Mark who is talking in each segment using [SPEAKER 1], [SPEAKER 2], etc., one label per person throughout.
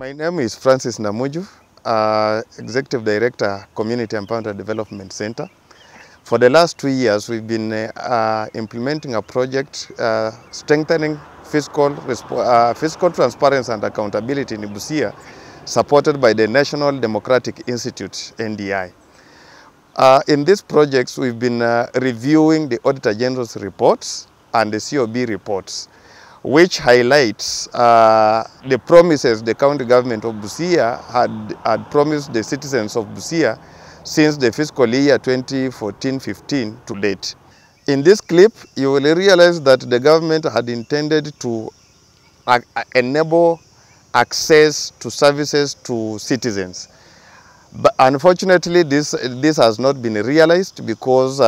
[SPEAKER 1] My name is Francis Namuju, Executive Director, Community Empowerment Development Center. For the last 2 years, we've been implementing a project strengthening fiscal transparency and accountability in Busia, supported by the National Democratic Institute, NDI. In these projects, we've been reviewing the Auditor General's reports and the COB reports, which highlights the promises the county government of Busia had promised the citizens of Busia since the fiscal year 2014-15 to date. In this clip, you will realize that the government had intended to enable access to services to citizens. But unfortunately, this has not been realized because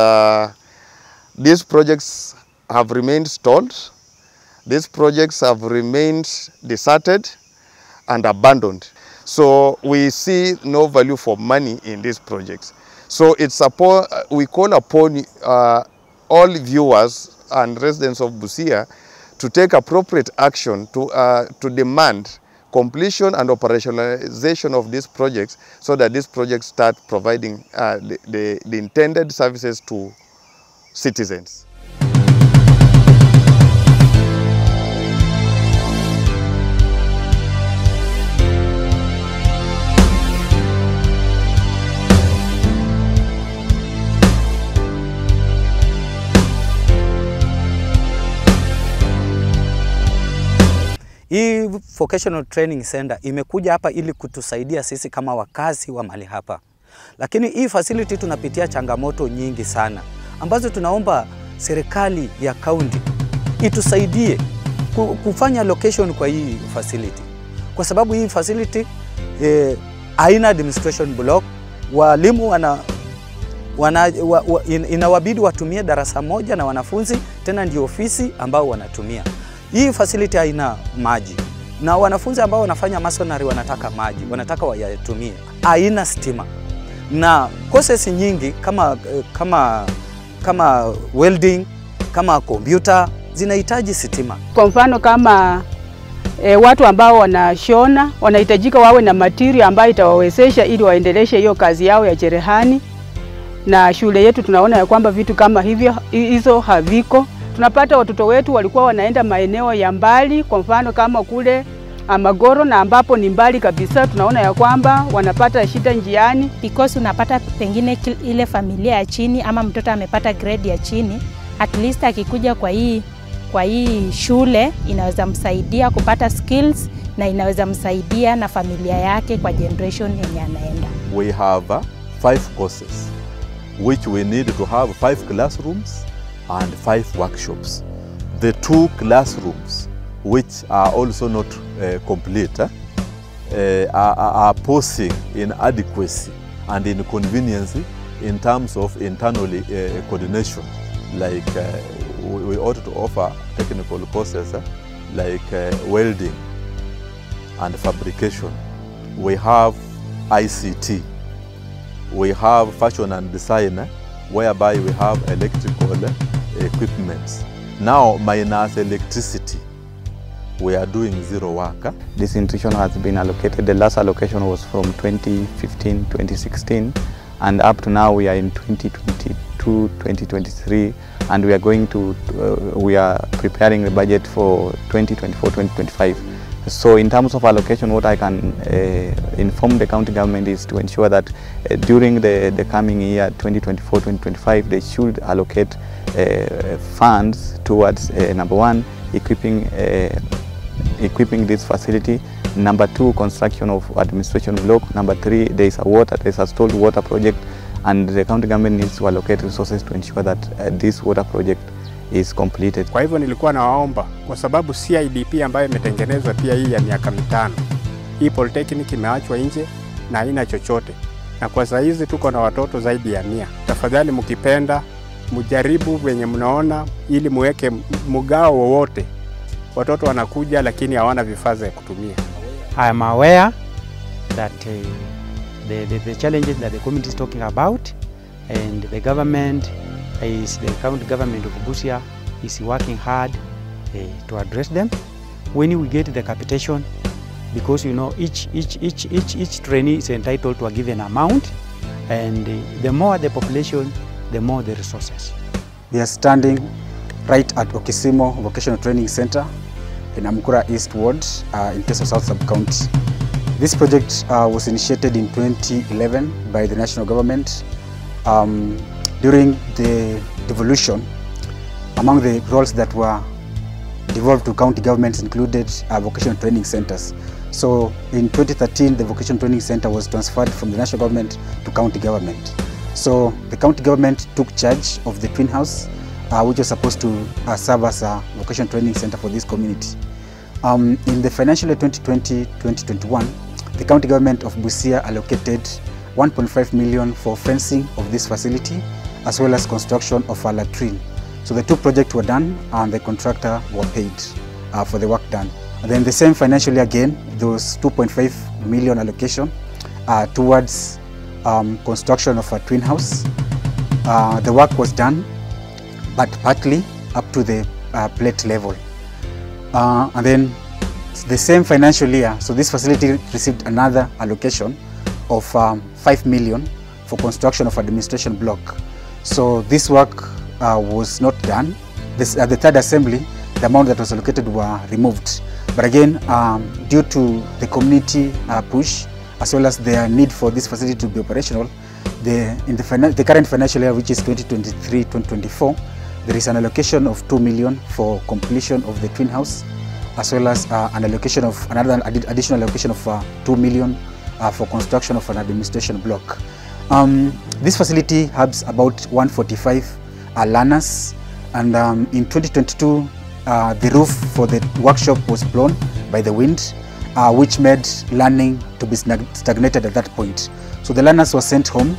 [SPEAKER 1] these projects have remained stalled. These projects have remained deserted and abandoned. So we see no value for money in these projects. So we call upon all viewers and residents of Busia to take appropriate action to demand completion and operationalization of these projects so that these projects start providing the intended services to citizens.
[SPEAKER 2] Hii Vocational Training Center imekuja hapa ili kutusaidia sisi kama wakazi wa mahali hapa. Lakini hii facility tunapitia changamoto nyingi sana, ambazo tunaomba serikali ya county itusaidie kufanya location kwa hii facility. Kwa sababu hii facility haina administration block, walimu inawabidi watumie darasa moja na wanafunzi tena ndio ofisi ambao wanatumia. Hii facility haina maji na wanafunzi ambao wanafanya masonary wanataka maji, wanataka wayatumie. Haina stima na courses nyingi kama welding, kama computer zinahitaji stima.
[SPEAKER 3] Kwa mfano kama watu ambao wanashona wanahitajika wawe na material ambayo itawawezesha ili waendeleshe hiyo kazi yao ya cherehani, na shule yetu tunaona ya kwamba vitu kama hizo haviko. Tunapata watoto wetu walikuwa wanaenda maeneo ya mbali, kwa mfano kama kule Amagoro, na ambapo ni mbali kabisa, tunaona ya kwamba wanapata shida njiani.
[SPEAKER 4] Because unapata pengine ile familia ya chini ama mtoto amepata grade ya chini, at least akikuja kwa hii shule inaweza msaidia kupata skills na inaweza msaidia na familia yake kwa generation yenye anaenda.
[SPEAKER 5] We have 5 courses which we need to have 5 classrooms and 5 workshops. The 2 classrooms, which are also not complete, are posing inadequacy and inconvenience in terms of internal coordination. Like we ought to offer technical courses like welding and fabrication. We have ICT. We have fashion and design, whereby we have electrical equipments. Now minus electricity, we are doing zero work.
[SPEAKER 6] This institution has been allocated. The last allocation was from 2015-2016, and up to now we are in 2022-2023, and we are preparing the budget for 2024-2025. So in terms of allocation, what I can inform the county government is to ensure that during the coming year 2024-2025, they should allocate funds towards number 1, equipping this facility, number 2, construction of administration block, number 3, there is a stalled water project, and the county government needs to allocate resources to ensure that this water project is completed.
[SPEAKER 7] Kwa hivyo nilikuwa nawaomba, kwa sababu CEDC ambayo imetengenezwa pia hii ya miaka 5, hii polytechnic imeachwa nje na haina chochote, na kwa saa hizi tuko na watoto zaidi ya 100. Tafadhali mkipenda mujaribu wenye mnaona, ili muweke mgao wowote. Watoto wanakuja lakini hawana vifaa vya kutumia.
[SPEAKER 8] I am aware that the challenges that the community is talking about, and the government the county government of Busia is working hard to address them. When we get the capitation, because you know each trainee is entitled to a given amount, and the more the population, the more the resources.
[SPEAKER 9] We are standing right at Okisimo Vocational Training Center in Amukura East Ward in Teso South Sub-County. This project was initiated in 2011 by the national government. During the devolution, among the roles that were devolved to county governments included vocational training centers. So in 2013, the vocational training center was transferred from the national government to county government. So the county government took charge of the twin house, which was supposed to serve as a vocational training center for this community. In the financial year 2020-2021, the county government of Busia allocated 1.5 million for fencing of this facility, as well as construction of a latrine. So the two projects were done and the contractor were paid for the work done. And then the same financial year again, there was 2.5 million allocation towards construction of a twin house. The work was done, but partly up to the plate level. And then the same financial year, so this facility received another allocation of 5 million for construction of administration block. So this work was not done. At the third assembly, the amount that was allocated were removed. But again, due to the community push, as well as their need for this facility to be operational, in the current financial year, which is 2023-2024, there is an allocation of 2 million for completion of the twin house, as well as an allocation of another additional allocation of 2 million for construction of an administration block. This facility has about 145 learners, and in 2022, the roof for the workshop was blown by the wind, which made learning to be stagnated at that point. So the learners were sent home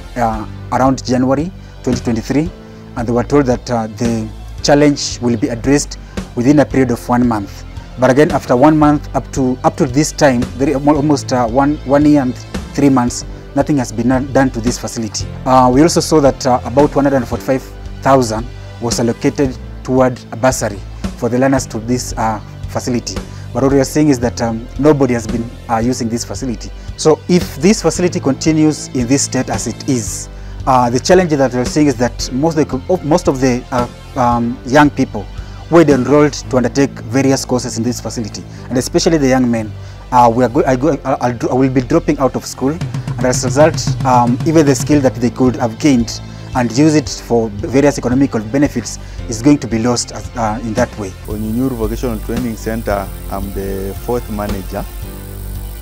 [SPEAKER 9] around January 2023, and they were told that the challenge will be addressed within a period of 1 month. But again, after 1 month up to this time, almost 1 year and 3 months, nothing has been done to this facility. We also saw that about 145,000 was allocated toward a bursary for the learners to this facility. But what we are saying is that nobody has been using this facility. So if this facility continues in this state as it is, the challenge that we're seeing is that most of the young people were enrolled to undertake various courses in this facility, and especially the young men. I will be dropping out of school, and as a result, even the skill that they could have gained and use it for various economical benefits is going to be lost in that way.
[SPEAKER 5] Undelivered Vocational Training Center, I'm the 4th manager,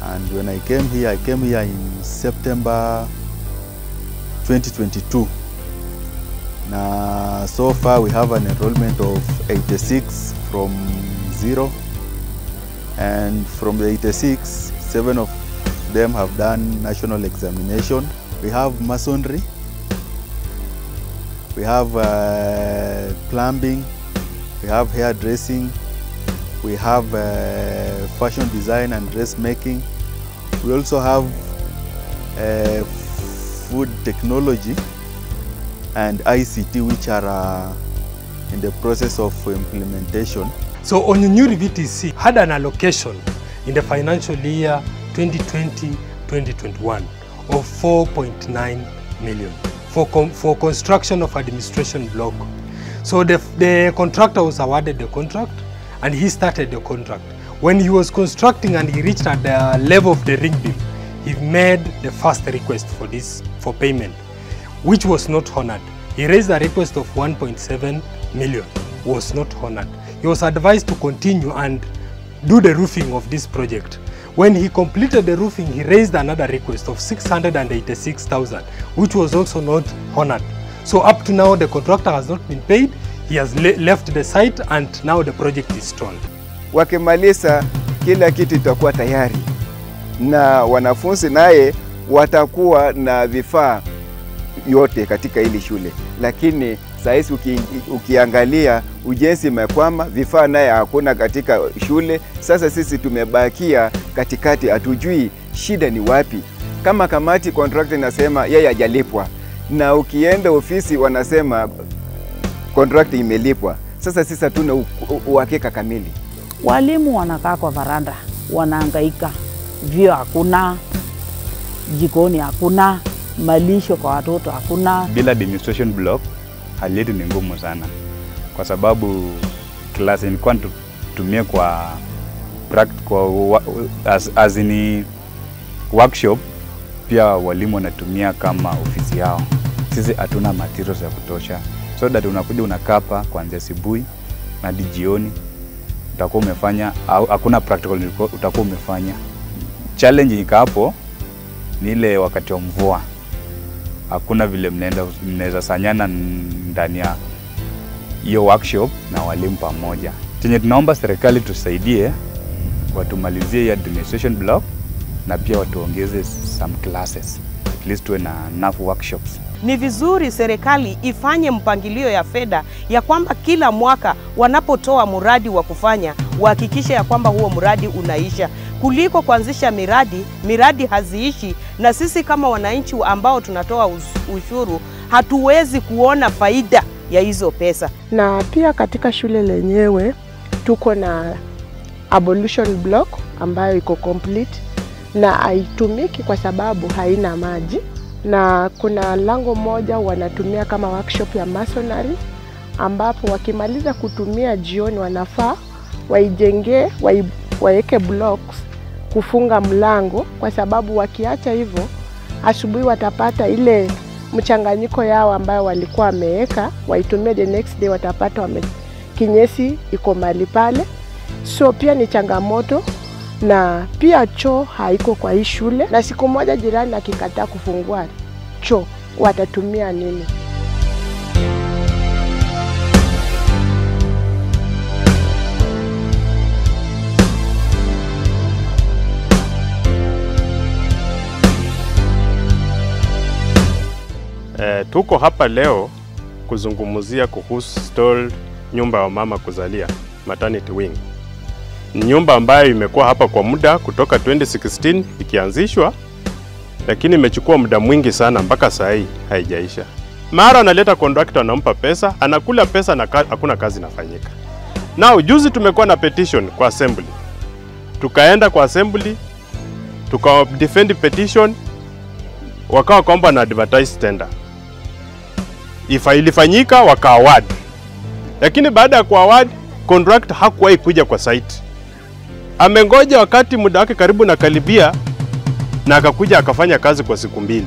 [SPEAKER 5] and when I came here in September 2022. Now, so far we have an enrollment of 86 from 0, and from the 86, 7 of them have done national examination. We have masonry, we have plumbing, we have hairdressing, we have fashion design and dressmaking. We also have food technology and ICT, which are in the process of implementation.
[SPEAKER 10] So Undelivered VTC had an allocation in the financial year 2020-2021 of 4.9 million for construction of administration block. So the contractor was awarded the contract, and he started the contract. When he was constructing and he reached at the level of the ring bill, he made the first request for payment, which was not honored. He raised a request of 1.7 million, was not honored. He was advised to continue and do the roofing of this project. When he completed the roofing, he raised another request of 686,000, which was also not honored. So up to now, the contractor has not been paid. He has left the site, and now the project is stalled.
[SPEAKER 11] Wakimaliza kila kitu itakuwa tayari, na wanafunzi naye watakuwa na vifaa yote katika hili shule. Lakini sasa ukiangalia ujenzi umekwama, vifaa naye hakuna katika shule. Sasa sisi tumebakia katikati, hatujui shida ni wapi. Kama kamati contractor inasema yeye hajalipwa, na ukienda ofisi wanasema contractor imelipwa. Sasa sisi hatuna uhakika kamili.
[SPEAKER 12] Walimu wanakaa kwa varanda, wanahangaika. vyoo hakuna, jikoni hakuna, malisho kwa watoto hakuna.
[SPEAKER 13] Bila demonstration block hali yetu ni ngumu sana, kwa sababu class nilikuwa tutumie kwa as in workshop, pia walimu wanatumia kama ofisi yao. Sisi hatuna materials ya kutosha, so that unakuja unakapa kuanzia asubuhi hadi jioni, utakuwa umefanya hakuna practical utakuwa umefanya. Challenge iko hapo ni ile wakati wa mvua, hakuna vile mnaweza sanyana ndani ya hiyo workshop na walimu pamoja. Chenye tunaomba serikali tusaidie, watumalizie ya demonstration block na pia watuongeze some classes, at least tuwe na enough workshops.
[SPEAKER 14] Ni vizuri serikali ifanye mpangilio ya fedha ya kwamba kila mwaka wanapotoa mradi wa kufanya wahakikishe ya kwamba huo mradi unaisha, kuliko kuanzisha miradi haziishi, na sisi kama wananchi ambao tunatoa ushuru hatuwezi kuona faida ya hizo pesa.
[SPEAKER 15] Na pia katika shule lenyewe tuko na ablution block ambayo iko complete na haitumiki kwa sababu haina maji, na kuna lango moja wanatumia kama workshop ya masonry, ambapo wakimaliza kutumia jioni wanafaa waijengee, waeke blocks kufunga mlango, kwa sababu wakiacha hivyo asubuhi watapata ile mchanganyiko yao ambayo walikuwa wameweka, waitumie the next day watapata kinyesi iko mali pale. So pia ni changamoto, na pia choo haiko kwa hii shule, na siku moja jirani akikataa kufungua choo watatumia nini?
[SPEAKER 16] Tuko hapa leo kuzungumzia kuhusu stalled nyumba ya mama kuzalia, maternity wing. Nyumba ambayo imekuwa hapa kwa muda kutoka 2016 ikianzishwa, lakini imechukua muda mwingi sana mpaka saa hii haijaisha. Mara analeta contractor, anampa pesa, anakula pesa na hakuna kazi inafanyika. Now juzi tumekuwa na petition kwa assembly. Tukaenda kwa assembly, tuka defend petition, wakawa kwamba na advertise tender. Ilifanyika waka award. Lakini baada ya kwa award, contractor hakuwahi kuja kwa site. Amengoja wakati muda wake karibu na karibia, na akakuja akafanya kazi kwa siku 2.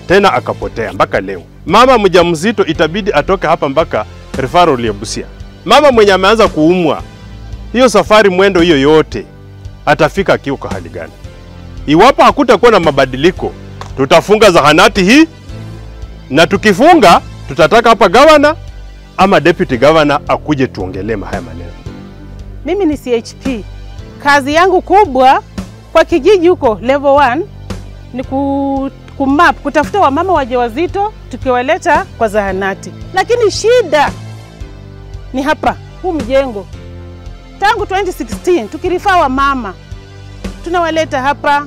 [SPEAKER 16] Tena akapotea mpaka leo. Mama mjamzito itabidi atoke hapa mpaka referral ya Busia. Mama mwenye ameanza kuumwa, hiyo safari mwendo hiyo yote atafika akiwa kwa hali gani? Iwapo hakutakuwa na mabadiliko, tutafunga zahanati hii, na tukifunga tutataka hapa governor ama deputy governor akuje tuongelee haya maneno.
[SPEAKER 14] Mimi ni CHP. Kazi yangu kubwa kwa kijiji huko level 1 ni kumap, kutafuta wamama wajawazito tukiwaleta kwa zahanati. Lakini shida ni hapa, huu mjengo. Tangu 2016 tukirifaa wamama tunawaleta hapa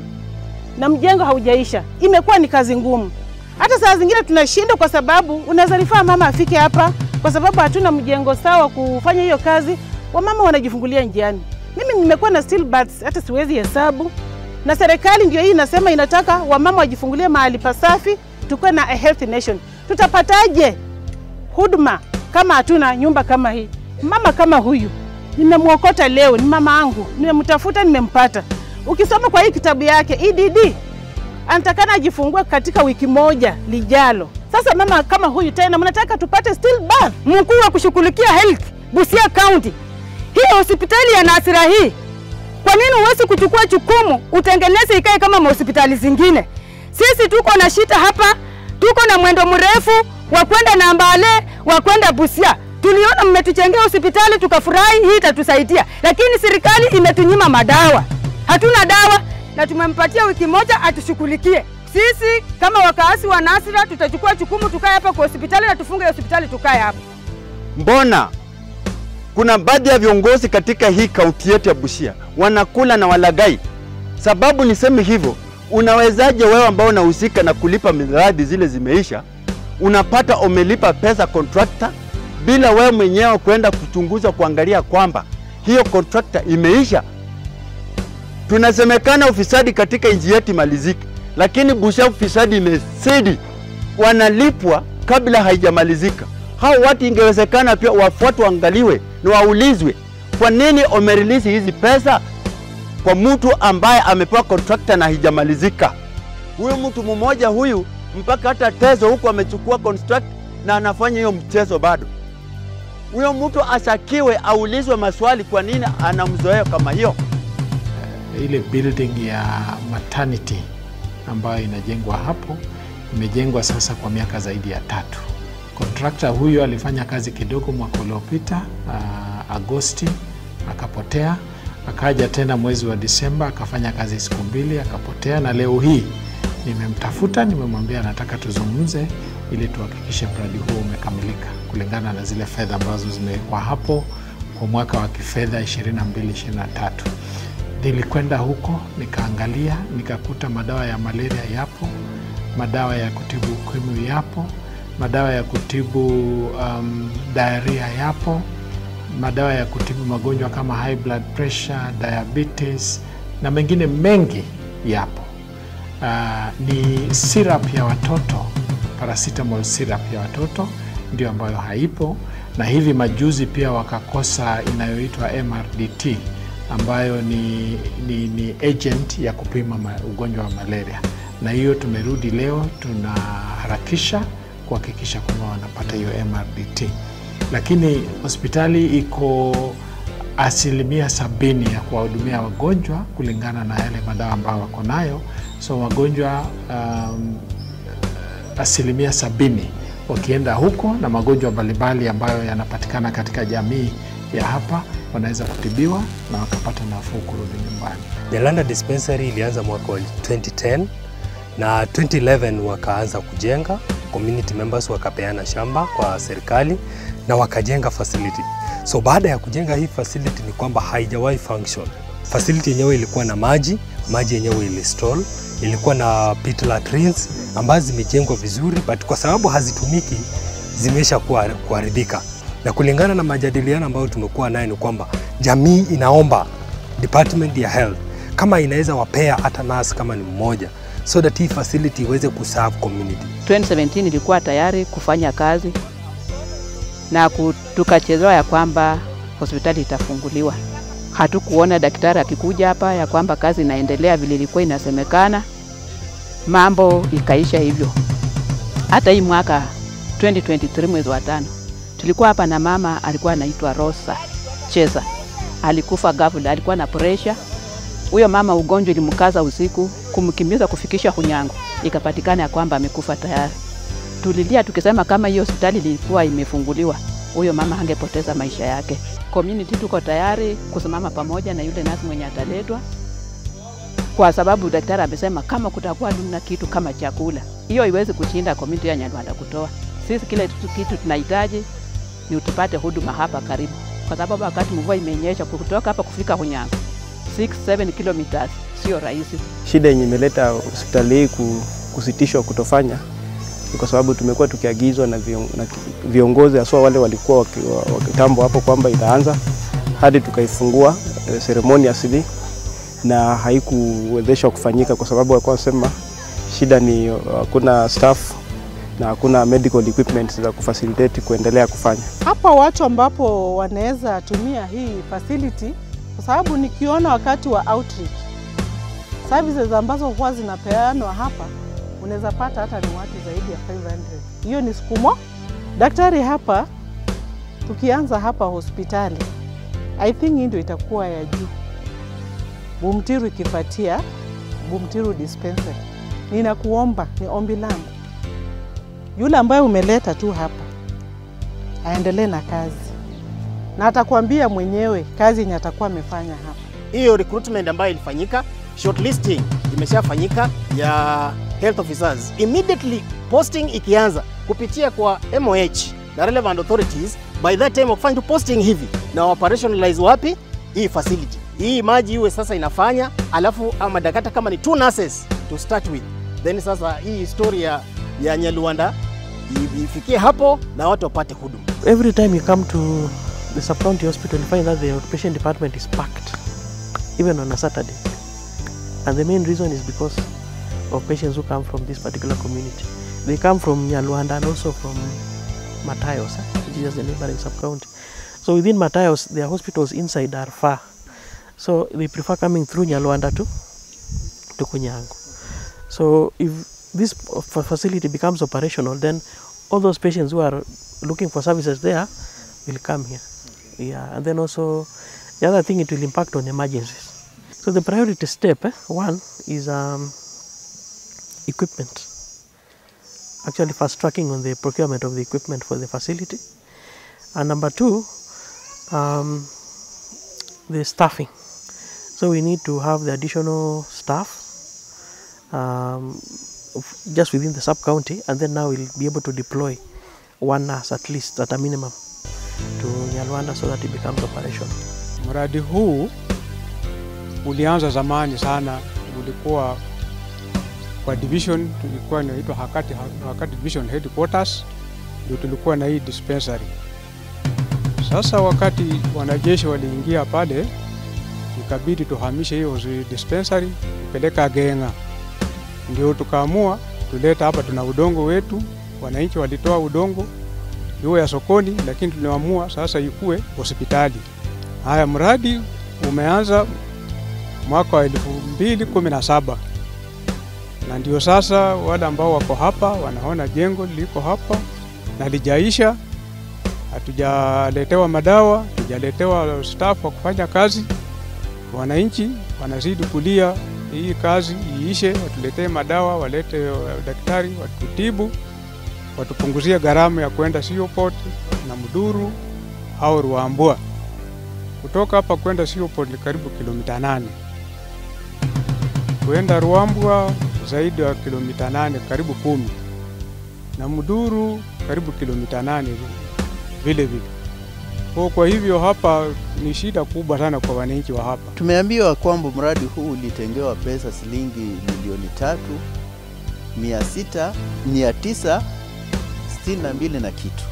[SPEAKER 14] na mjengo haujaisha. Imekuwa ni kazi ngumu. Hata saa zingine tunashinda kwa sababu unaweza rifaa mama afike hapa kwa sababu hatuna mjengo sawa kufanya hiyo kazi. Wamama wanajifungulia njiani. Mimi nimekuwa na stillbirths hata siwezi hesabu, na serikali ndio hii inasema inataka wamama wajifungulie mahali pasafi, tukue na a healthy nation. Tutapataje huduma kama hatuna nyumba kama hii? Mama kama huyu nimemuokota leo, ni mama yangu, nimemtafuta nimempata. Ukisoma kwa hii kitabu yake EDD anatakana ajifungue katika wiki moja lijalo. Sasa mama kama huyu tena mnataka tupate stillbirth? Mkuu wa kushughulikia health Busia County, hii hospitali ya Nasira hii, kwa nini uwezi kuchukua jukumu utengeneze ikae kama hospitali zingine? Sisi tuko na shida hapa, tuko na mwendo mrefu wa kwenda Nambale, wa kwenda Busia. Tuliona mmetuchengea hospitali tukafurahi, hii itatusaidia, lakini serikali imetunyima madawa. Hatuna dawa na tumempatia wiki moja atushughulikie. Sisi kama wakaasi wa Nasira tutachukua jukumu tukae hapa kwa hospitali na tufunge hospitali tukae hapa.
[SPEAKER 17] Mbona kuna baadhi ya viongozi katika hii kaunti yetu ya Busia wanakula na walagai? Sababu niseme hivyo, unawezaje wewe ambao unahusika na kulipa miradi zile zimeisha, unapata umelipa pesa contractor bila wewe mwenyewe kwenda kuchunguza kuangalia kwamba hiyo contractor imeisha? Tunasemekana ufisadi katika nchi yetu imalizike, lakini Busia ufisadi imezidi, wanalipwa kabla haijamalizika. Hao watu ingewezekana pia wafuatwe, waangaliwe na waulizwe kwa nini wamerelease hizi pesa kwa mtu ambaye amepewa contractor na haijamalizika. Huyu mtu mmoja huyu mpaka hata Tezo huko amechukua contract na anafanya hiyo mchezo bado. Huyo mtu asakiwe, aulizwe maswali kwa nini ana mzoeo kama hiyo.
[SPEAKER 18] Ile building ya maternity ambayo inajengwa hapo imejengwa sasa kwa miaka zaidi ya 3. Contractor huyu alifanya kazi kidogo mwaka uliopita Agosti, akapotea. Akaja tena mwezi wa Disemba akafanya kazi siku 2 akapotea, na leo hii nimemtafuta, nimemwambia nataka tuzungumze ili tuhakikishe mradi huo umekamilika kulingana na zile fedha ambazo zimewekwa hapo kwa mwaka wa kifedha 22-23. Nilikwenda huko nikaangalia, nikakuta madawa ya malaria yapo, madawa ya kutibu ukimwi yapo, madawa ya kutibu diarrhea yapo, madawa ya kutibu magonjwa kama high blood pressure, diabetes na mengine mengi yapo. Ni syrup ya watoto, paracetamol syrup ya watoto ndio ambayo haipo, na hivi majuzi pia wakakosa inayoitwa MRDT ambayo ni agent ya kupima ugonjwa wa malaria, na hiyo tumerudi leo tunaharakisha kuhakikisha kwamba wanapata hiyo MRDT. Lakini hospitali iko 70% ya kuwahudumia wagonjwa kulingana na yale madawa ambayo wako nayo. So wagonjwa 70% wakienda huko na magonjwa mbalimbali ambayo yanapatikana katika jamii ya hapa wanaweza kutibiwa na wakapata nafuu kurudi nyumbani.
[SPEAKER 10] Nyalanda dispensary ilianza mwaka wa 2010 na 2011 wakaanza kujenga, community members wakapeana shamba kwa serikali na wakajenga facility. So baada ya kujenga hii facility ni kwamba haijawahi function. Facility yenyewe ilikuwa na maji yenyewe ilistall, ilikuwa na pit latrines ambazo zimejengwa vizuri, but kwa sababu hazitumiki zimesha kuharibika. Na kulingana na majadiliano ambayo tumekuwa nayo ni kwamba jamii inaomba department ya health kama inaweza wapea hata nurse kama ni mmoja, so that hii facility iweze kuserve community.
[SPEAKER 3] 2017 ilikuwa tayari kufanya kazi na tukachelewa ya kwamba hospitali itafunguliwa. Hatukuona daktari akikuja hapa ya kwamba kazi inaendelea vile ilikuwa inasemekana. Mambo ikaisha hivyo. Hata hii mwaka 2023 mwezi wa 5 tulikuwa hapa na mama alikuwa anaitwa Rosa Cheza. Alikufa ghafla, alikuwa na pressure. Huyo mama ugonjwa ilimkaza usiku, kumkimbiza kufikisha Hunyango. Ikapatikana ya kwamba amekufa tayari. Tulilia tukisema kama hiyo hospitali ilikuwa imefunguliwa, huyo mama hangepoteza maisha yake. Community tuko tayari kusimama pamoja na yule nasi mwenye ataletwa, kwa sababu daktari amesema kama kutakuwa na kitu kama chakula, hiyo iwezi kushinda community ya Nyalwanda kutoa. Sisi kile kitu tunahitaji ni utupate huduma hapa karibu, kwa sababu wakati mvua imenyesha kutoka hapa kufika Hunyango 6-7 kilometers sio rahisi.
[SPEAKER 19] Shida yenye imeleta hospitali hii kusitishwa kutofanya kwa sababu tumekuwa tukiagizwa na viongozi haswa wale walikuwa wakitambo hapo kwamba itaanza, hadi tukaifungua seremoni asili na haikuwezeshwa kufanyika kwa sababu walikuwa wasema shida ni hakuna staff na hakuna medical equipment za kufacilitate kuendelea kufanya.
[SPEAKER 14] Hapa watu ambapo wanaweza tumia hii facility, kwa sababu nikiona wakati wa outreach services ambazo huwa zinapeanwa hapa unaweza pata hata ni watu zaidi ya 500. Hiyo ni sukumo. Daktari hapa tukianza hapa hospitali, I think ndio itakuwa ya juu. Bumtiru ikifuatia, Bumtiru dispensary. Ninakuomba, ni ombi langu, yule ambaye umeleta tu hapa aendelee na kazi, na atakwambia mwenyewe kazi yenye atakuwa amefanya hapa.
[SPEAKER 20] Hiyo recruitment ambayo ilifanyika, shortlisting imeshafanyika ya health officers. Immediately posting ikianza kupitia kwa MOH na relevant authorities, by that time wakifanya posting hivi na operationalize wapi hii facility. Hii maji iwe sasa inafanya, alafu ama dakata kama ni 2 nurses to start with. Then sasa hii historia ya Nyalwanda ifikie hapo na watu wapate huduma.
[SPEAKER 21] Every time you come to the sub-county hospital, you find that the outpatient department is packed, even on a Saturday. And the main reason is because of patients who come from this particular community. They come from Nyaluanda and also from Matayos, which is the neighboring sub-county. So within Matayos, their hospitals inside are far. So they prefer coming through Nyaluanda to Kunyango. So if this facility becomes operational, then all those patients who are looking for services there will come here. Yeah, and then also the other thing, it will impact on emergencies. So the priority step, one is equipment. Actually fast tracking on the procurement of the equipment for the facility. And number two, the staffing. So we need to have the additional staff just within the sub-county, and then now we'll be able to deploy one nurse at least at a minimum to Nyaluanda so that it becomes operational.
[SPEAKER 1] Mradi huu ulianza zamani sana, ulikuwa kwa division, tulikuwa inaitwa Hakati Division Headquarters, ndio tulikuwa na hii dispensary. Sasa wakati wanajeshi waliingia pale, ikabidi tuhamishe hiyo dispensary kupeleka Genga. Ndio tukaamua tuleta hapa, tuna udongo wetu, wananchi walitoa udongo iwe ya sokoni, lakini tuliamua sasa ikue hospitali. Haya, mradi umeanza mwaka wa 2017. Na ndio sasa wale ambao wako hapa wanaona jengo liko hapa na lijaisha. Hatujaletewa madawa, hatujaletewa staff wa kufanya kazi. Wananchi wanazidi kulia hii kazi iishe, watuletee madawa, walete daktari, watutibu, watupunguzie gharama ya kwenda Sioport na Muduru au Ruambua. Kutoka hapa kwenda Sioport ni karibu kilomita 8. Kwenda Ruambua zaidi ya kilomita 8, karibu 10. Na Muduru karibu kilomita 8 vile vile. Kwa hivyo hapa ni shida kubwa sana kwa wananchi wa hapa.
[SPEAKER 22] Tumeambiwa kwamba mradi huu ulitengewa pesa shilingi milioni 3,962 na kitu.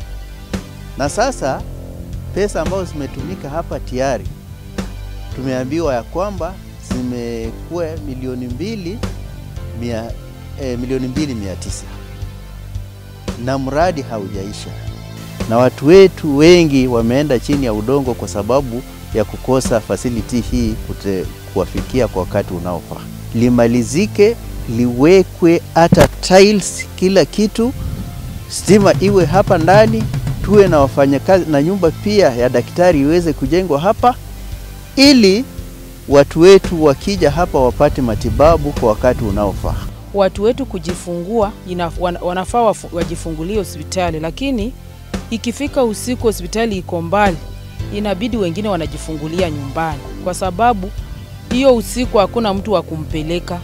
[SPEAKER 22] Na sasa pesa ambazo zimetumika hapa tayari tumeambiwa ya kwamba zimekuwa milioni 2,900 na mradi haujaisha. Na watu wetu wengi wameenda chini ya udongo kwa sababu ya kukosa facility hii kuwafikia kwa wakati unaofaa. Limalizike, liwekwe hata tiles, kila kitu, stima iwe hapa ndani, tuwe na wafanyakazi na nyumba pia ya daktari iweze kujengwa hapa, ili watu wetu wakija hapa wapate matibabu kwa wakati unaofaa.
[SPEAKER 23] Watu wetu kujifungua wanafaa wajifungulie hospitali, lakini ikifika usiku hospitali iko mbali, inabidi wengine wanajifungulia nyumbani kwa sababu hiyo usiku hakuna mtu wa kumpeleka.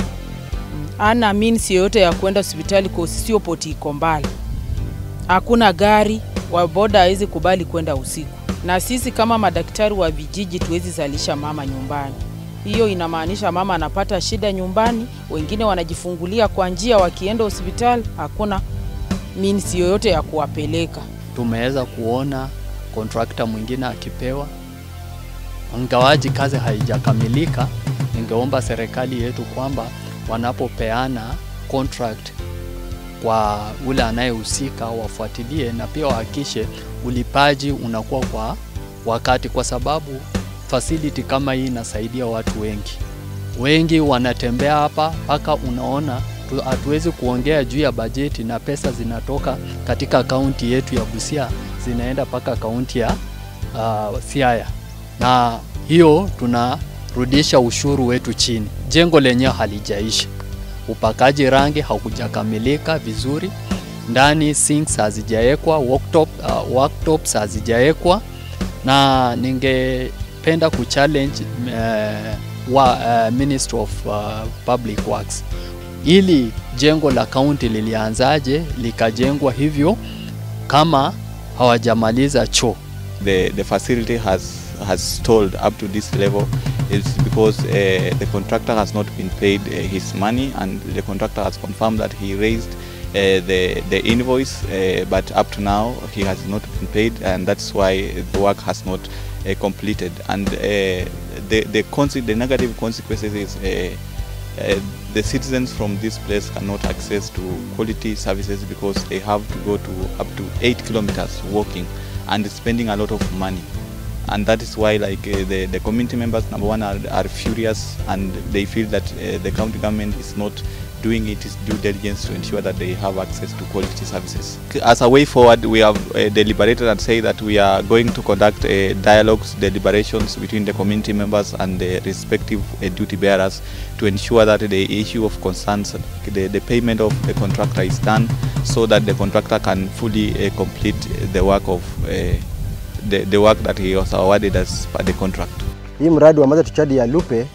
[SPEAKER 23] Ana means yoyote ya kwenda hospitali kwa Sioport iko mbali. Hakuna gari, wa boda hawezi kubali kwenda usiku. Na sisi kama madaktari wa vijiji tuwezi zalisha mama nyumbani. Hiyo inamaanisha mama anapata shida nyumbani, wengine wanajifungulia kwa njia, wakienda hospitali hakuna means yoyote ya kuwapeleka.
[SPEAKER 24] Tumeweza kuona contractor mwingine akipewa, ingawaji kazi haijakamilika. Ningeomba serikali yetu kwamba wanapopeana contract kwa ule anayehusika wafuatilie na pia wahakikishe ulipaji unakuwa kwa wakati, kwa sababu facility kama hii inasaidia watu wengi. Wengi wanatembea hapa mpaka unaona hatuwezi kuongea juu ya bajeti na pesa zinatoka katika kaunti yetu ya Busia zinaenda mpaka kaunti ya Siaya, na hiyo tunarudisha ushuru wetu chini. Jengo lenyewe halijaisha, upakaji rangi haukujakamilika vizuri, ndani sinks hazijaekwa, worktops hazijaekwa, na ningependa kuchallenge Minister of Public Works, ili jengo la county lilianzaje likajengwa hivyo kama hawajamaliza choo.
[SPEAKER 6] The facility has stalled up to this level is because the contractor has not been paid his money, and the contractor has confirmed that he raised the invoice, but up to now he has not been paid, and that's why the work has not completed. And the negative consequences is the citizens from this place cannot access to quality services because they have to go to up to 8 kilometers walking and spending a lot of money. And that is why the community members, number one, are furious, and they feel that the county government is not doing its due diligence to ensure that they have access to quality services. As a way forward, we have deliberated and say that we are going to conduct dialogues, deliberations between the community members and the respective duty bearers to ensure that the issue of concerns, the payment of the contractor is done so that the contractor can fully complete the work of the work that he was awarded as per the contract.
[SPEAKER 2] Hii mradi wa Mother to Child ya Lupe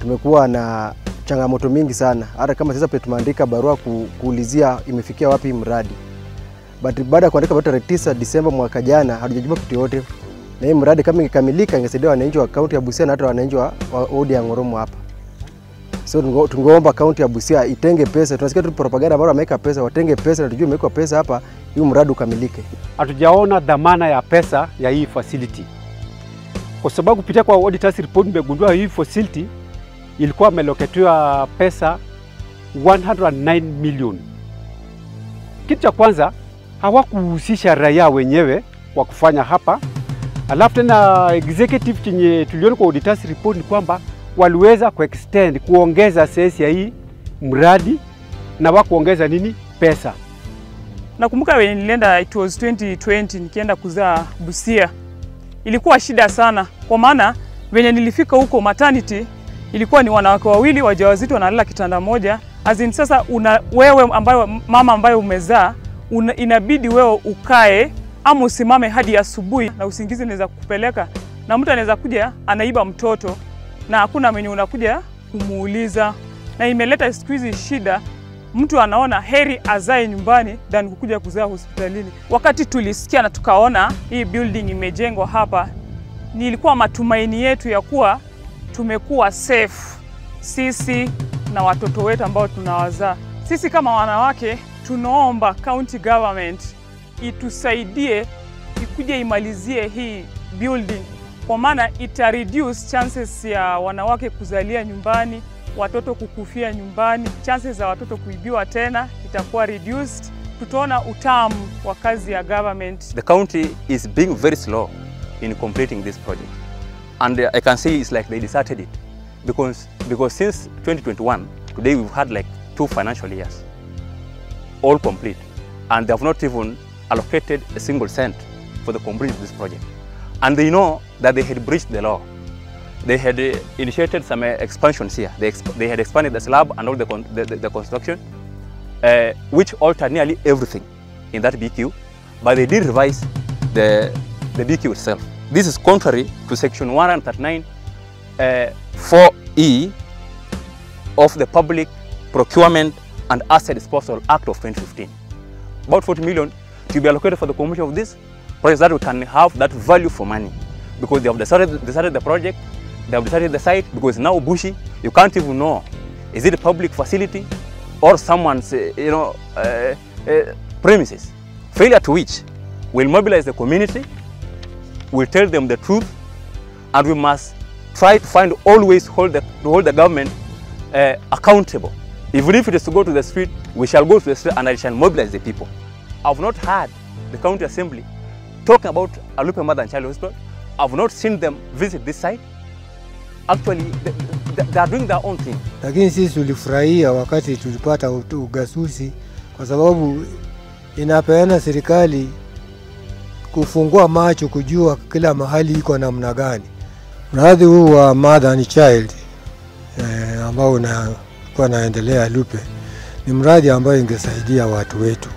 [SPEAKER 2] tumekuwa na changamoto mingi sana. Hata kama sasa pia tumeandika barua kuulizia imefikia wapi mradi. But baada ya kuandika barua tarehe 9 Disemba mwaka jana hatujajibu kitu yote. Na hii mradi kama ingekamilika ingesaidia wananchi wa kaunti ya Busia na hata wananchi wa wodi ya Ngoromo hapa. So tungeomba kaunti ya Busia itenge pesa. Tunasikia tu propaganda ambao wameweka pesa, watenge pesa na tujue imewekwa pesa hapa hii mradi ukamilike.
[SPEAKER 4] Hatujaona dhamana ya pesa ya hii facility. Kwa sababu kupitia kwa auditors report nimegundua hii facility ilikuwa imeloketiwa pesa 109 million. Kitu cha kwanza hawakuhusisha raia wenyewe kwa kufanya hapa. Alafu tena executive chenye tuliona kwa auditors report ni kwamba waliweza kuongeza sesi ya hii mradi na wakuongeza nini pesa.
[SPEAKER 7] Nakumbuka when nilienda, it was 2020, nikienda kuzaa Busia. Ilikuwa shida sana kwa maana venye nilifika huko maternity ilikuwa ni wanawake wawili wajawazito wanalala kitanda moja. Azin sasa wewe mama ambaye umezaa inabidi wewe ukae ama usimame hadi asubuhi, na usingizi unaweza kupeleka na mtu anaweza kuja anaiba mtoto na hakuna mwenye unakuja kumuuliza, na imeleta siku hizi shida. Mtu anaona heri azae nyumbani than kukuja kuzaa hospitalini. Wakati tulisikia na tukaona hii building imejengwa hapa, nilikuwa matumaini yetu ya kuwa tumekuwa safe sisi na watoto wetu ambao tunawazaa. Sisi kama wanawake tunaomba county government itusaidie ikuje imalizie hii building, kwa maana ita reduce chances ya wanawake kuzalia nyumbani, watoto kukufia nyumbani, chances za watoto kuibiwa tena itakuwa reduced. Tutaona utamu wa kazi ya government.
[SPEAKER 8] The county is being very slow in completing this project, and I can say it's like they deserted it because since 2021 today we've had like 2 financial years all complete, and they have not even allocated a single cent for the completion of this project. And they know that they had breached the law. They had initiated some expansions here. They had expanded the slab and all the construction, which altered nearly everything in that BQ, but they did revise the BQ itself. This is contrary to section 139 4E of the Public Procurement and Asset Disposal Act of 2015. About 40 million to be allocated for the completion of this project that we can have that value for money, because they have decided the project, they have decided the site, because it's now bushy. You can't even know, is it a public facility or someone's premises? Failure to which will mobilize the community, will tell them the truth, and we must try to find always to hold the government accountable. Even if it is to go to the street, we shall go to the street and I shall mobilize the people. I've not heard the county assembly talking about Alupe Mother and Child Hospital. I've not seen them visit this site. Actually, they are doing their own thing.
[SPEAKER 25] Lakini sisi tulifurahia wakati tulipata ugasusi, kwa sababu inapeana serikali kufungua macho kujua kila mahali iko namna gani. Mradi huu wa Mother and Child ambao unakuwa naendelea Lupe ni mradi ambao ingesaidia watu wetu,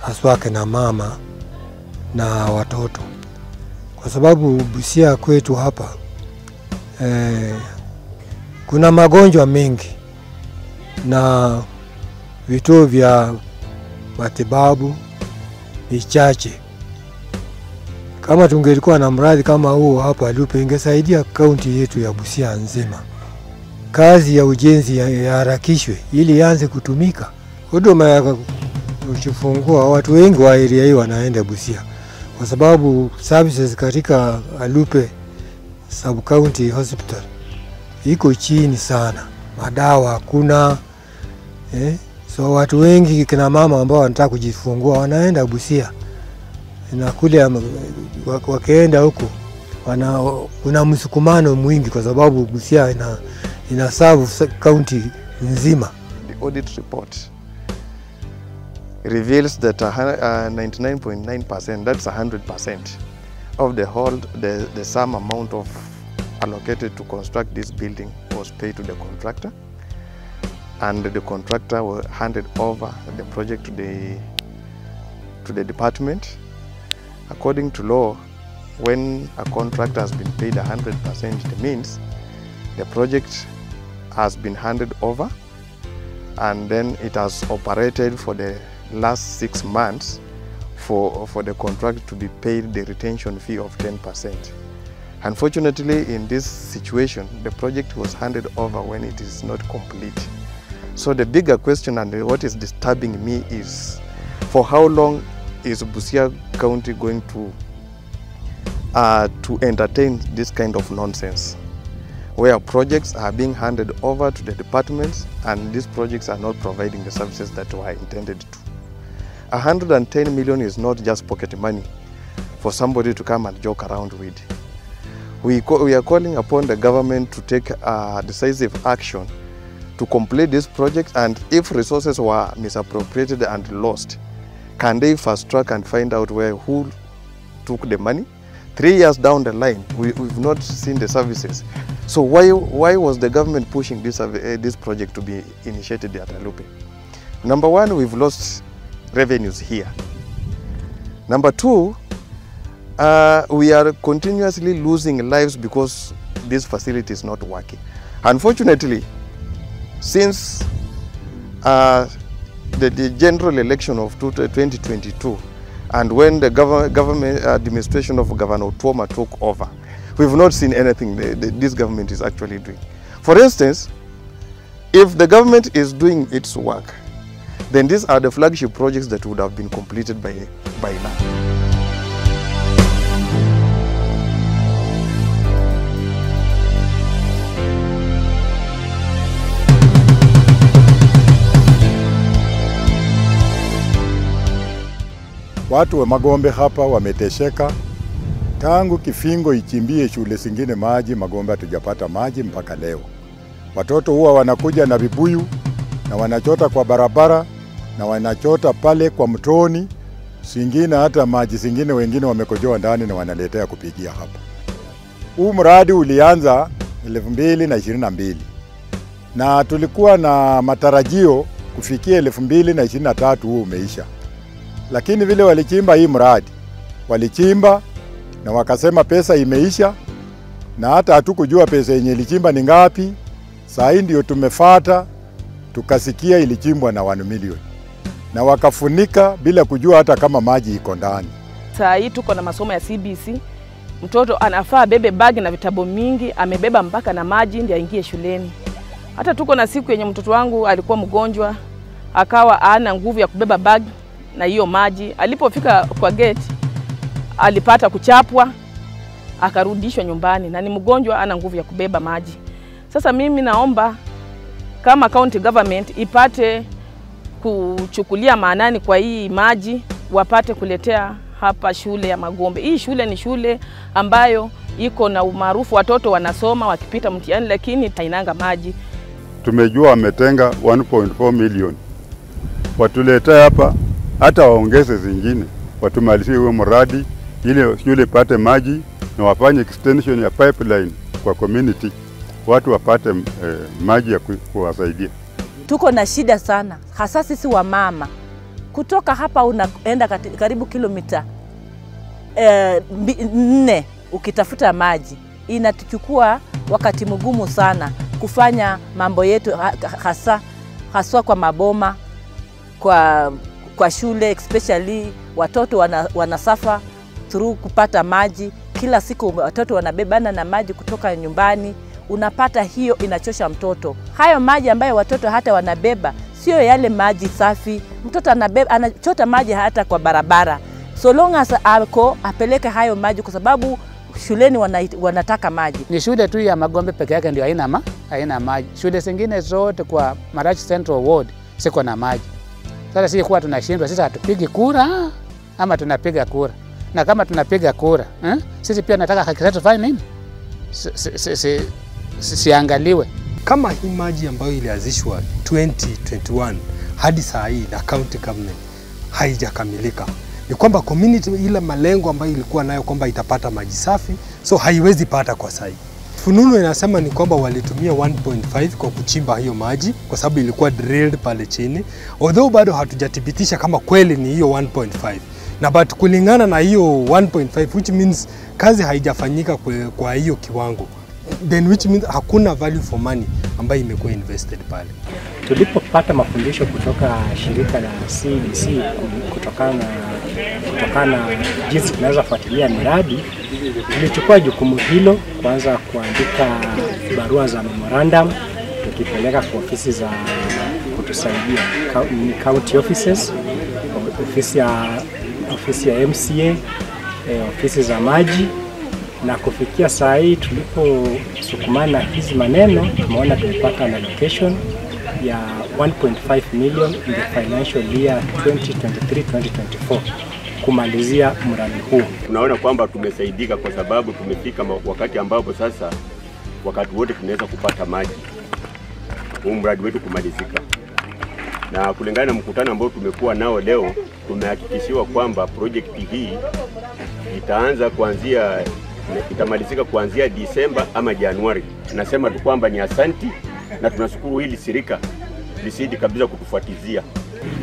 [SPEAKER 25] haswa kina mama na watoto, kwa sababu Busia kwetu hapa kuna magonjwa mengi na vituo vya matibabu ni chache. Kama tungelikuwa na mradi kama huu hapa Lupe, ingesaidia kaunti yetu ya Busia nzima. Kazi ya ujenzi yaharakishwe ili ianze kutumika. Huduma ya kujifungua, watu wengi wa area hii wanaenda Busia, kwa sababu services katika Lupe Sub County Hospital iko chini sana. madawa hakuna. So watu wengi kina mama ambao wanataka kujifungua wanaenda Busia, na kule wakienda huko kuna msukumano mwingi kwa sababu Busia ina serve county nzima.
[SPEAKER 5] The audit report reveals that 99.9%, that's 100% of the sum amount of allocated to construct this building was paid to the contractor, and the contractor will handed over the project to the department. According to law, when a contractor has been paid 100%, it means the project has been handed over and then it has operated for the last 6 months for the contract to be paid the retention fee of 10%. Unfortunately, in this situation, the project was handed over when it is not complete. So the bigger question and what is disturbing me is, for how long is Busia County going to entertain this kind of nonsense, where projects are being handed over to the departments and these projects are not providing the services that were intended to. 110 million is not just pocket money for somebody to come and joke around with. We are calling upon the government to take decisive action to complete this project, and if resources were misappropriated and lost, can they fast track and find out who took the money? 3 years down the line, we've not seen the services. So why was the government pushing this project to be initiated at Alupe? Number one, we've lost revenues here. Number two, we are continuously losing lives because this facility is not working. Unfortunately, since the general election of 2022, and when the government administration of Governor Tuoma took over, we've not seen anything this government is actually doing. For instance, if the government is doing its work, then these are the flagship projects that would have been completed by now.
[SPEAKER 9] Watu wa Magombe hapa wametesheka tangu Kifingo ichimbie shule zingine maji. Magombe hatujapata maji mpaka leo. Watoto huwa wanakuja na vibuyu na wanachota kwa barabara na wanachota pale kwa mtoni, singine hata maji singine wengine wamekojoa ndani na wanaletea kupigia hapa. Huu mradi ulianza 2022 na tulikuwa na matarajio kufikia 2023 huu umeisha. Lakini vile walichimba hii mradi, walichimba na wakasema pesa imeisha, na hata hatukujua pesa yenye ilichimba ni ngapi. Saa hii ndio tumefata tukasikia ilichimbwa na 1 milioni, na wakafunika bila kujua hata kama maji iko ndani.
[SPEAKER 3] Saa hii tuko na masomo ya CBC, mtoto anafaa bebe bagi na vitabu mingi, amebeba mpaka na maji ndio aingie shuleni. Hata tuko na siku yenye mtoto wangu alikuwa mgonjwa, akawa hana nguvu ya kubeba bagi na hiyo maji. Alipofika kwa gate alipata kuchapwa, akarudishwa nyumbani, na ni mgonjwa, ana nguvu ya kubeba maji. Sasa mimi naomba kama county government ipate kuchukulia maanani kwa hii maji, wapate kuletea hapa shule ya Magombe. Hii shule ni shule ambayo iko na umaarufu, watoto wanasoma wakipita mtihani, lakini hainanga maji.
[SPEAKER 9] Tumejua wametenga 1.4 milioni. Watuletea hapa, hata waongeze zingine, watumalizie huo mradi ili shule ipate maji na wafanye extension ya pipeline kwa community, watu wapate maji ya kuwasaidia.
[SPEAKER 11] Tuko na shida sana, hasa sisi wa mama. Kutoka hapa unaenda karibu kilomita 4 ukitafuta maji. Inatuchukua wakati mgumu sana kufanya mambo yetu, hasa kwa maboma, kwa shule, especially watoto wanasafa through kupata maji. Kila siku watoto wanabebana na maji kutoka nyumbani. Unapata hiyo inachosha mtoto. Hayo maji ambayo watoto hata wanabeba sio yale maji safi. Mtoto anachota maji hata kwa barabara. So long as apeleke hayo maji, kwa sababu shuleni wanataka maji.
[SPEAKER 12] Ni shule tu ya Magombe peke yake ndio haina maji. Shule zingine zote kwa Marachi Central Ward siko na maji. Sasa sisi kuwa tunashindwa, sisi hatupigi kura ama tunapiga kura. Na kama tunapiga kura, sisi pia nataka haki zetu fine nini? Siangaliwe.
[SPEAKER 10] Kama hii maji ambayo ilianzishwa 2021 hadi saa hii na county government haijakamilika, ni kwamba community ile malengo ambayo ilikuwa nayo kwamba itapata maji safi, so haiwezi pata kwa sasa. Fununu inasema ni kwamba walitumia 1.5 kwa kuchimba hiyo maji kwa sababu ilikuwa drilled pale chini. Although bado hatujathibitisha kama kweli ni hiyo 1.5. Na but kulingana na hiyo 1.5 which means kazi haijafanyika kwa hiyo kiwango. Then which means hakuna value for money ambayo imekuwa invested pale.
[SPEAKER 13] Tulipopata mafundisho kutoka shirika la CEDC kutokana na jinsi tunaweza fuatilia miradi, tulichukua jukumu hilo kuanza kuandika barua za memorandum tukipeleka kwa ofisi za kutusaidia, county offices, ofisi ya MCA, ofisi za maji, na kufikia saa hii tuliposukumana hizi maneno tumeona tumepata an allocation ya 1.5 million in the financial year 2023-2024 kumalizia mradi huu.
[SPEAKER 15] Tunaona kwamba tumesaidika kwa sababu tumefika wakati ambapo sasa wakati wote tunaweza kupata maji. Huu mradi wetu kumalizika. Na kulingana na mkutano ambao tumekuwa nao leo, tumehakikishiwa kwamba project hii itamalizika kuanzia Disemba ama Januari. Tunasema tu kwamba ni asanti na tunashukuru hili shirika lisidi kabisa kutufuatizia.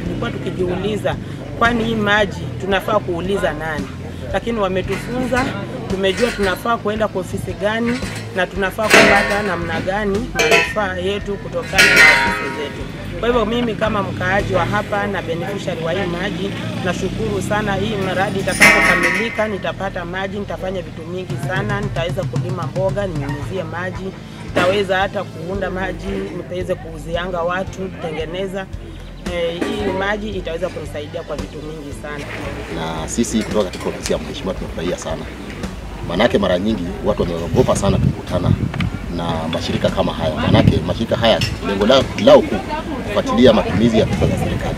[SPEAKER 14] Tulikuwa tukijiuliza kwani hii maji tunafaa kuuliza nani? Lakini wametufunza, tumejua tunafaa kuenda kwa ofisi gani na tunafaa kupata namna gani manufaa yetu kutokana na ofisi zetu. Kwa hivyo mimi kama mkaaji wa hapa na beneficiary wa hii maji, nashukuru sana. Hii mradi itakapokamilika nitapata maji, nitafanya vitu mingi sana, nitaweza kulima mboga, ninyunyizie maji, nitaweza hata kuunda maji, nitaweza kuuzianga watu, kutengeneza. Hii maji itaweza kunisaidia kwa vitu mingi sana.
[SPEAKER 20] Na sisi kutoka katika ofisi ya mheshimiwa tunafurahia sana. Manake mara nyingi watu wameogopa sana kukutana na mashirika kama haya. Manake mashirika haya lengo lao kufuatilia matumizi ya pesa za serikali.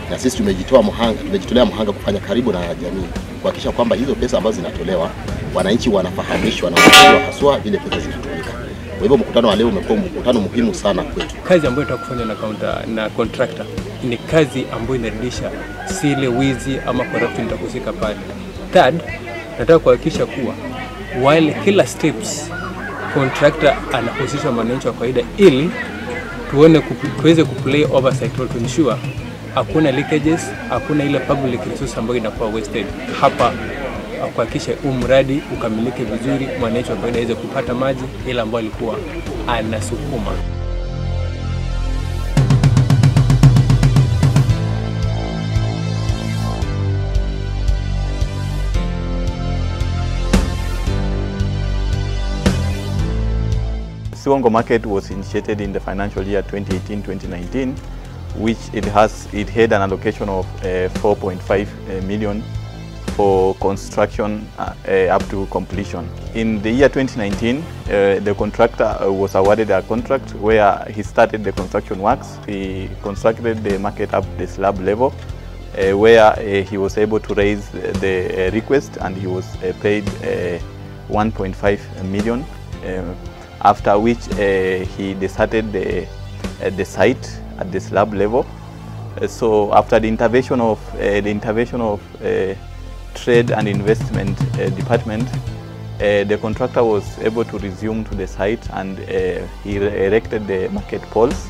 [SPEAKER 20] Na sisi tumejitolea mhanga kufanya karibu na jamii, kuhakikisha kwamba hizo pesa ambazo zinatolewa wananchi wanafahamishwa na wanajua haswa vile pesa zinatumika. Kwa hivyo mkutano wa leo umekuwa mkutano muhimu sana kwetu.
[SPEAKER 16] Kazi ambayo tutakufanya na contractor ni kazi ambayo inarudisha sile wizi ama corruption itakusika pale. Third, nataka kuhakikisha kuwa while kila steps contractor anahusisha wananchi wa kawaida ili tuweze kuplay oversight to ensure hakuna leakages, hakuna ile public resource ambayo inakuwa wasted. Hapa kuhakikisha mradi ukamilike vizuri, mwananchi wa kawaida aweze kupata maji ile ambayo alikuwa anasukuma.
[SPEAKER 6] Siwongo market was initiated in the financial year 2018-2019, which it had an allocation of 4.5 million for construction up to completion. In the year 2019, the contractor was awarded a contract where he started the construction works. He constructed the market up the slab level, where he was able to raise the request, and he was paid 1.5 million. After which he deserted the site at the slab level. So after the intervention of Trade and Investment Department, the contractor was able to resume to the site, and he erected the market poles.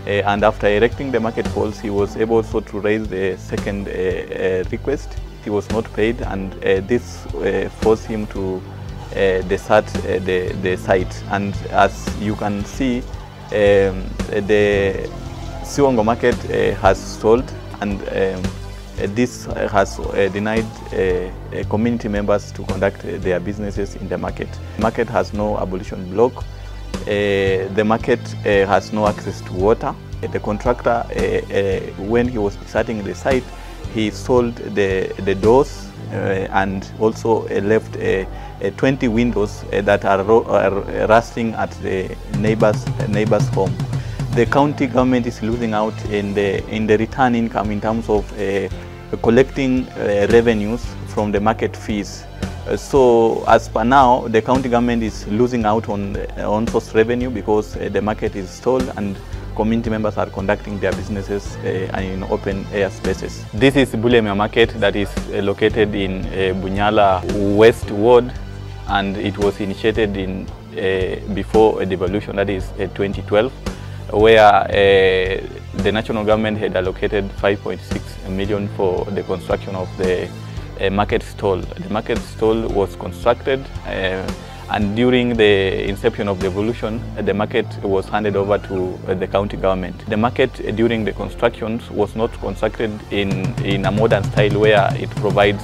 [SPEAKER 6] And after erecting the market poles, he was able also to raise the second request. He was not paid, and this forced him to desert the site. And as you can see, the Siwongo market has sold, and this has denied community members to conduct their businesses in the market. The market has no abolition block. The market has no access to water. The contractor, when he was deserting the site, he sold the doors and also left 20 windows that are rusting at the neighbor's home. The county government is losing out in the return income in terms of collecting revenues from the market fees. So as per now, the county government is losing out on source revenue because the market is stalled and community members are conducting their businesses in open air spaces. This is Bulemia Market that is located in Bunyala West Ward, and it was initiated in before a devolution, that is 2012, where the national government had allocated 5.6 million for the construction of the market stall. The market stall was constructed, and during the inception of the devolution, the market was handed over to the county government. The market during the construction was not constructed in a modern style where it provides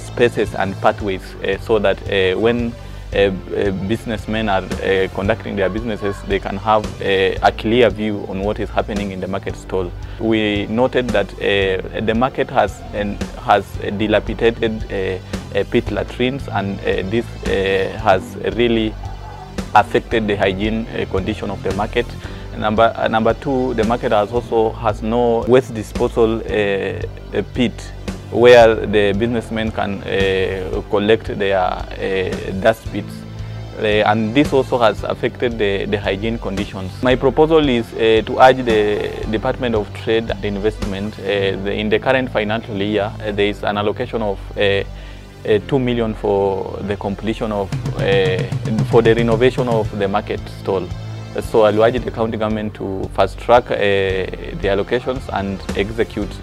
[SPEAKER 6] spaces and pathways so that when businessmen are conducting their businesses, they can have a clear view on what is happening in the market stall. We noted that the market has dilapidated pit latrines, and this has really affected the hygiene condition of the market. Number two, the market has no waste disposal pit where the businessmen can collect their dust pits. And this also has affected the hygiene conditions. My proposal is to urge the Department of Trade and Investment, in the current financial year, there is an allocation of 2 million for the completion of, for the renovation of the market stall. So I'll urge the county government to fast track the allocations and execute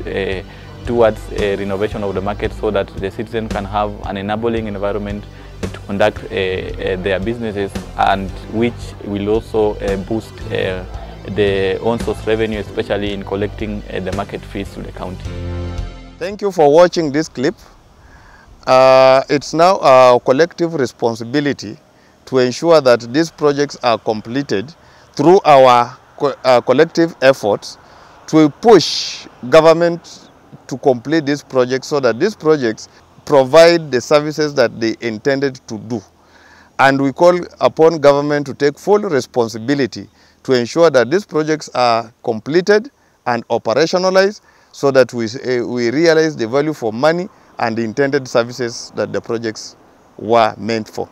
[SPEAKER 6] towards a renovation of the market so that the citizens can have an enabling environment to conduct their businesses, and which will also boost the on-source revenue, especially in collecting the market fees to the county.
[SPEAKER 5] Thank you for watching this clip. It's now our collective responsibility to ensure that these projects are completed through our collective efforts to push government to complete these projects so that these projects provide the services that they intended to do. And we call upon government to take full responsibility to ensure that these projects are completed and operationalized so that we realize the value for money and the intended services that the projects were meant for.